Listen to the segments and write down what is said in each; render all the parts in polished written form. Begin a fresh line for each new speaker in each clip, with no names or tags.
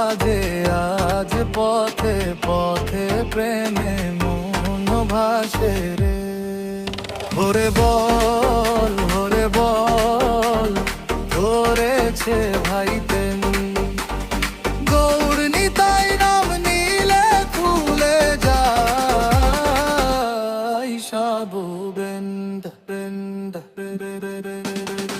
বাজে আজ পথে পথে প্রেমে মন ভাসে রে। ওরে বল ধরেছে ভাইতেন গৌর নিতাই নাম নিলে খুলে যায় সাবু বেন্দ বেন্দ রে রে রে রে রে রে।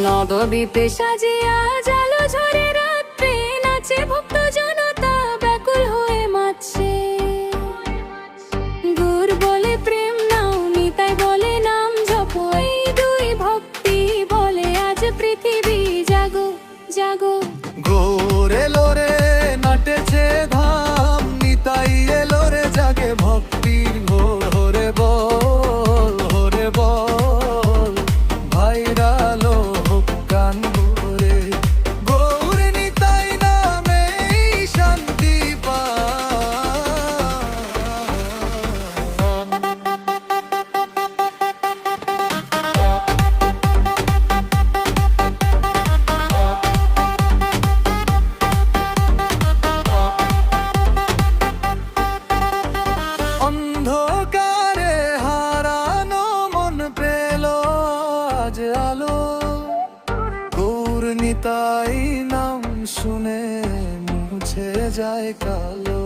নবদ্বীপে সাজিয়া জালো ঝরে রাত্রে নাচে ভক্ত জনতা ব্যাকুল হয়ে মাতছে। গুর বলে প্রেম নাও, নিতাই বলে নাম জপো, এই দুই ভক্তি বলে আজ পৃথিবী জাগো জাগো।
গৌর এলো রে নাটেছে ধাম, নিতাই এলো রে জাগে ভক্তির ঘোর। ওরে বল ভাইরা লো কান ভরে গৌর নিতাই নামে শান্তি পায়। অন্ধকারে হারানো মন পেল আজ আলো, গৌর নিতাই নাম শুনে মুছে যায় কালো।